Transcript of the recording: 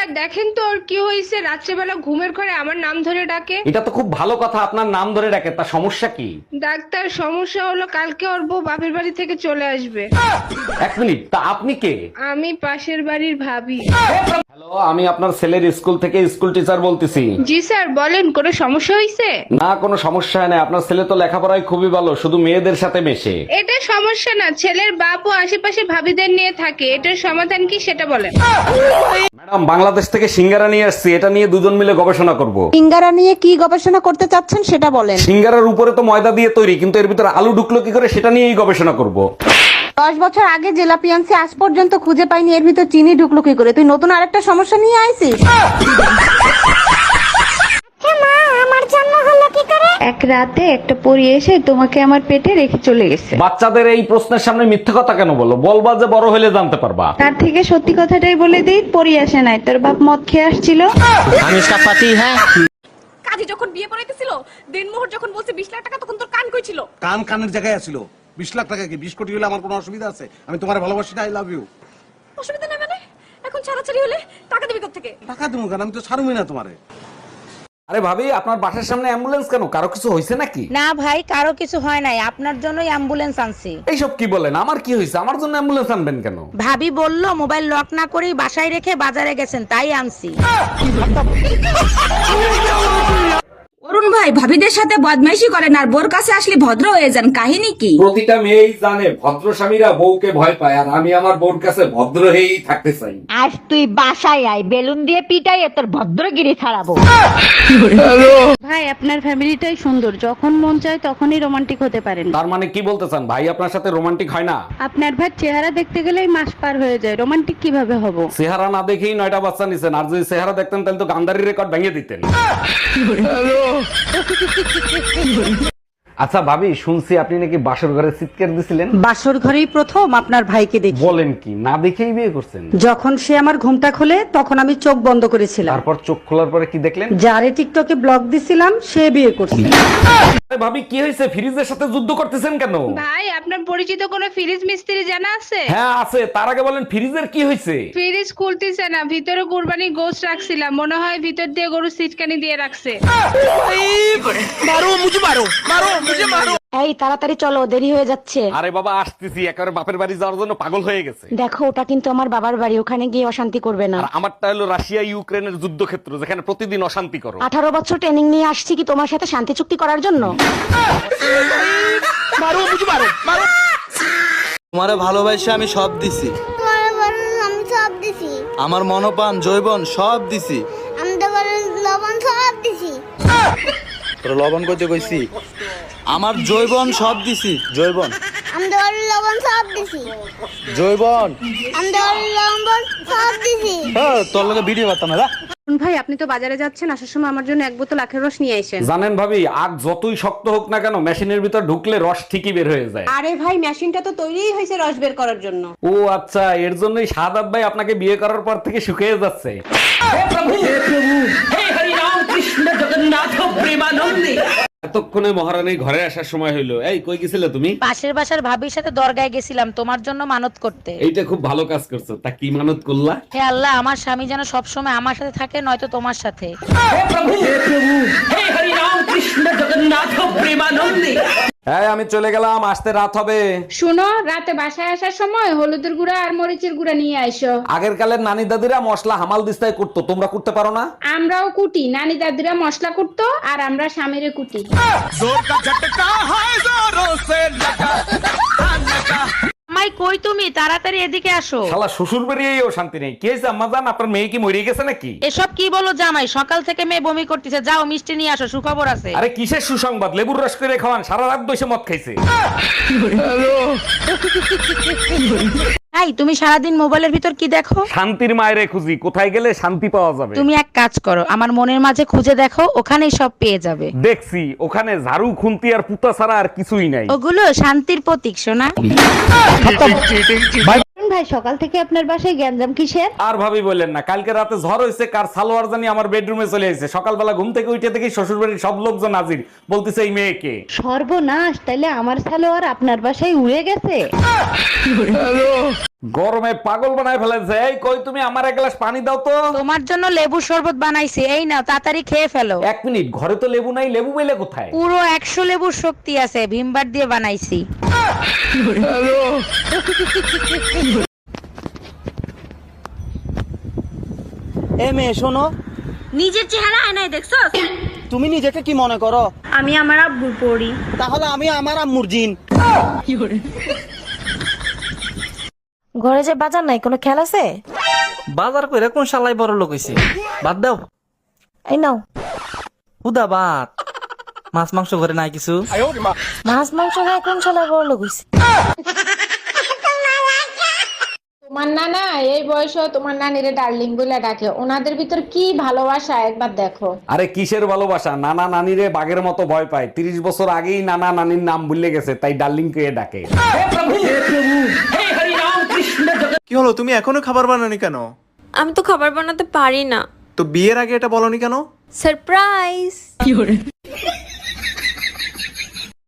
Doctor দেখেন তো ওর কি হয়েছে, রাত্রেবেলা ঘুমের ঘরে আমার নাম ধরে ডাকে। এটা তো খুব ভালো কথা, আপনার নাম ধরে ডাকে, তা সমস্যা কি? ডাক্তার সমস্যা হলো কালকে ওর বউ বাপের বাড়ি থেকে চলে আসবে। এক মিনিট, তা আপনি কে? আমি পাশের বাড়ির ভাবি। হ্যালো, আমি আপনার ছেলের স্কুল থেকে স্কুল টিচার বলতেছি। জি স্যার বলেন, কোনো সমস্যা হয়েছে? না, কোনো সমস্যা হয় না, আপনার ছেলে তো লেখাপড়ায় খুবই ভালো, শুধু মেয়েদের সাথে মেশে। এটা সমস্যা না, ছেলের বাপও আশেপাশে ভাবিদের নিয়ে থাকে, এটার সমাধান কি সেটা বলেন। ম্যাডাম, বাংলাদেশ থেকে সিঙ্গারা নিয়ে আসছি, এটা নিয়ে দুজন মিলে গবেষণা করব। সিঙ্গারা নিয়ে কি গবেষণা করতে চাচ্ছেন সেটা বলেন। সিঙ্গারার উপরে তো ময়দা দিয়ে তৈরি, কিন্তু এর ভিতরে আলু ঢুকলো কি করে সেটা নিয়েই গবেষণা করব। 10 বছর আগে জেলাপি আনছি, আজ পর্যন্ত খুঁজে পাইনি এর ভিতর চিনি ঢুকলো কি করে। তুই নতুন আরেকটা সমস্যা নিয়ে আইছিস। এক রাতে একটা পরী এসে তোমাকে আমার পেটে রেখে চলে গেছে। বাচ্চাদের এই প্রশ্নের সামনে মিথ্যে কথা কেন বলো? বলবা যে বড় হলে জানতে পারবা। তার থেকে সত্যি কথাটাই বলে দেই, পরী আসে নাই, তোর বাপ মদ খেয়ে আসছিল। हम इसका पति है। কাজী যখন বিয়ে পড়াইতেছিল, দিনমোহর যখন বলছে 20 লাখ টাকা, তখন তোর কান কই ছিল? কান কানের জায়গায় আছিল। 20 লাখ টাকা কি 20 কোটি হলে আমার কোনো অসুবিধা আছে? আমি তোমার ভালোবাসি, আই লাভ ইউ। অসুবিধা নেই মানে? এখন ছাড়াছাড়ি হলে টাকা দিবি কোত্থেকে? টাকা দেবো কেন? আমি তো ছাড়ুমি না তোমারে। আরে ভাবি, আপনার বাসার সামনে অ্যাম্বুলেন্স কেন? কারো কিছু হয়েছে নাকি? না ভাই, কারো কিছু হয় নাই, আপনার জন্যই অ্যাম্বুলেন্স আনছি। এইসব কি বলেন? আমার কি হয়েছে? আমার জন্য অ্যাম্বুলেন্স আনবেন কেন? ভাবি বলল মোবাইল লক না করেই বাসায় রেখে বাজারে গেছেন, তাই আনছি। অরুণ ভাই, ভাবিদের সাথে বদমাইশি করেন আর বোর কাছে আসলে ভদ্র হয়ে যান, কাহিনী কি? প্রতিটা মেয়েই জানে ভদ্র স্বামীরা বউকে ভয় পায়, আর আমি আমার বউর কাছে ভদ্র হয়েই থাকতে চাই। আজ তুই বাসায় আয়, বেলুন দিয়ে পিটাই তোর ভদ্রগিরি ছাড়াবো। ভাই, আপনার ফ্যামিলিটাই সুন্দর, যখন মন চায় তখনই রোমান্টিক হতে পারেন। তার মানে কি বলতে চান? ভাই আপনার সাথে রোমান্টিক হয় না? আপনার ভাই চেহারা দেখতে গেলেই মাস পার হয়ে যায়, রোমান্টিক কিভাবে হব? চেহারা না দেখেই 9টা বাচ্চা নিছেন, আর যদি চেহারা দেখতেন তাহলে তো গান্ধারি রেকর্ড ভেঙে দিতেন। আচ্ছা ভাবি, শুনছি আপনি নাকি বাসর ঘরে চিৎকার দিছিলেন। বাসর ঘরেই প্রথম আপনার ভাইকে দেখি। বলেন কি? না দেখেই বিয়ে করছেন? যখন সে আমার ঘুমটা খোলে তখন আমি চোখ বন্ধ করেছিলাম। তারপর চোখ খোলার পরে কি দেখলেন? যারে টিকটকে ব্লক দিছিলাম সে বিয়ে করছে। আরে ভাবি, কি হয়েছে? ফ্রিজের সাথে যুদ্ধ করতেছেন কেন? ভাই আপনার পরিচিত কোনো ফ্রিজ মিস্ত্রি জানা আছে? হ্যাঁ আছে, তার আগে বলেন ফ্রিজের কি হয়েছে? ফ্রিজ খুলতেছে না, ভিতরে কুরবানি গোশ রাখছিলাম, মনে হয় ভিতর দিয়ে গরু সিটকানি দিয়ে রাখছে। मारो मुझे, मारो मारो मुझे, मारो। এই তাড়াতাড়ি চলো, দেরি হয়ে যাচ্ছে। আরে বাবা আসতেছি, একেবারে বাপের বাড়ি যাওয়ার জন্য পাগল হয়ে গেছে। দেখো, ওটা কিন্তু আমার বাবার বাড়ি, ওখানে গিয়ে অশান্তি করবে না। আর আমারটা হলো রাশিয়া ইউক্রেনের যুদ্ধক্ষেত্র, যেখানে প্রতিদিন অশান্তি করো। 18 বছর ট্রেনিং নিয়ে আসছি কি তোমার সাথে শান্তি চুক্তি করার জন্য? मारो मुझे, मारो मारो। তোমারে ভালোবাসা আমি সব দিছি, আমি সব দিছি। আমার মনপান জৈবন সব দিছি। আমি তো লবণ সব দিছি। তোর লবণ করতে কইছি, আমার জৈবন সব দিছি, জৈবন আমি তো লবণ সব দিছি। জৈবন। আমি তো লবণ সব দিছি। হ্যাঁ, তোর লগে ভিডিও করতাম না। অরুণ ভাই, আপনি তো বাজারে যাচ্ছেন, আসার সময় আমার জন্য 1 বোতল আখের রস নিয়ে আসেন। জানেন ভাবি, আগ যতই শক্ত হোক না কেন, মেশিনের ভিতর ঢুকলে রস ঠিকই বের হয়ে যায়। আরে ভাই, মেশিনটা তো তৈরিই হয়েছে রস বের করার জন্য। ও আচ্ছা, এর জন্যই শাহাদাত ভাই আপনাকে বিয়ে করার পর থেকে শুকিয়ে যাচ্ছে। এতক্ষণে মহারানী ঘরে আসার সময় হইলো। এই কই গেছিলে তুমি? পাশের বাসার ভাবির সাথে দরগায় গেছিলাম তোমার জন্য মানত করতে। এইটা খুব ভালো কাজ করছো। তা কি মানত করলা? হে আল্লাহ, আমার স্বামী যেন সব সময় আমার সাথে থাকে, নয়তো তোমার সাথে। হ্যাঁ, আমি চলে গেলাম, আসতে রাত হবে। শুনো, রাতে বাসায় আসার সময় হলুদের গুঁড়া আর মরিচের গুঁড়া নিয়ে আইসো। আগের কালের নানি দাদিরা মশলা হামাল দিস্তায় করতো, তোমরা করতে পারো না? আমরাও কুটি, নানি দাদিরা মশলা কুটতো আর আমরা স্বামীরে কুটি। মাই কই তুমি? তাড়াতাড়ি এদিকে আসো। শালা শ্বশুর বেরিয়েও শান্তি নেই। কি হয়েছে আম্মাজান, আপনার মেয়ে কি মরে গেছে নাকি? এসব কি বলো জামাই? সকাল থেকে মেয়ে বমি করতেছে, যাও মিষ্টি নিয়ে আসো, সুখবর আছে। আরে কিসের সুসংবাদ? লেবুর রস করে খাওয়ান, সারা রাত বসে মদ খাইছে। এই, তুমি সারাদিন মোবাইলের ভিতর কি দেখো? শান্তির মায়েরে খুঁজি, কোথায় গেলে শান্তি পাওয়া যাবে। তুমি এক কাজ করো, আমার মনের মাঝে খুঁজে দেখো, ওখানেই সব পেয়ে যাবে। দেখছি, ওখানে ঝাড়ু খুন্তি আর পুতা ছাড়া আর কিছুই নাই। ওগুলো শান্তির প্রতীক, সোনা। ভাই সকাল থেকে আপনার বাসায় গ্যাঞ্জাম কিসের? আর ভাবি বললেন না, কালকে রাতে ঝড় হয়েছে, কার সালোয়ার জানি আমার বেডরুমে চলে এসেছে। সকালবেলা ঘুম থেকে উঠে দেখি শ্বশুর বাড়ির সব লোকজন হাজির, বলতেছে এই মেয়েকে। সর্বনাশ, তাইলে আমার সালোয়ার আপনার বাসায় উড়ে গেছে। গরমে পাগল বানায় ফেলেছে। এই কই তুমি, আমার এক গ্লাস পানি দাও তো। তোমার জন্য লেবু শরবত বানাইছি, এই নাও তাড়াতাড়ি খেয়ে ফেলো। 1 মিনিট, ঘরে তো লেবু নাই, লেবু পেলে কোথায়? পুরো 100 লেবুর শক্তি আছে, ভিমবার দিয়ে বানাইছি। এ মেয়ে শোনো, নিজের চেহারা আয়নায় দেখছস? তুমি নিজেকে কি মনে করো? আমি আমার আব্বুর পড়ি। তাহলে আমি আমার আম্মুর জিন। ঘরে যে বাজার নাই, কোনো খেয়াল আছে? বাজার কইরা কোন শালাই বড় লোক হইছে? বাদ দাও। এই নাও। হুদা বাদ, মাছ মাংস ঘরে নাই কিছু। মাছ মাংস খায় কোন শালায় বড় লোক হইছে? তোমার নানা এই বয়সে তোমার নানিরে ডার্লিং বলে ডাকে, ওনাদের ভিতর কি ভালোবাসা একবার দেখো। আরে কিসের ভালোবাসা, নানা নানিরে বাঘের মতো ভয় পায়। 30 বছর আগেই নানা নানির নাম ভুলে গেছে, তাই ডার্লিং কে ডাকে। কি হলো, তুমি এখনো খাবার বানানি কেন? আমি তো খাবার বানাতে পারি না। তো বিয়ের আগে এটা বলনি কেন? সারপ্রাইজ।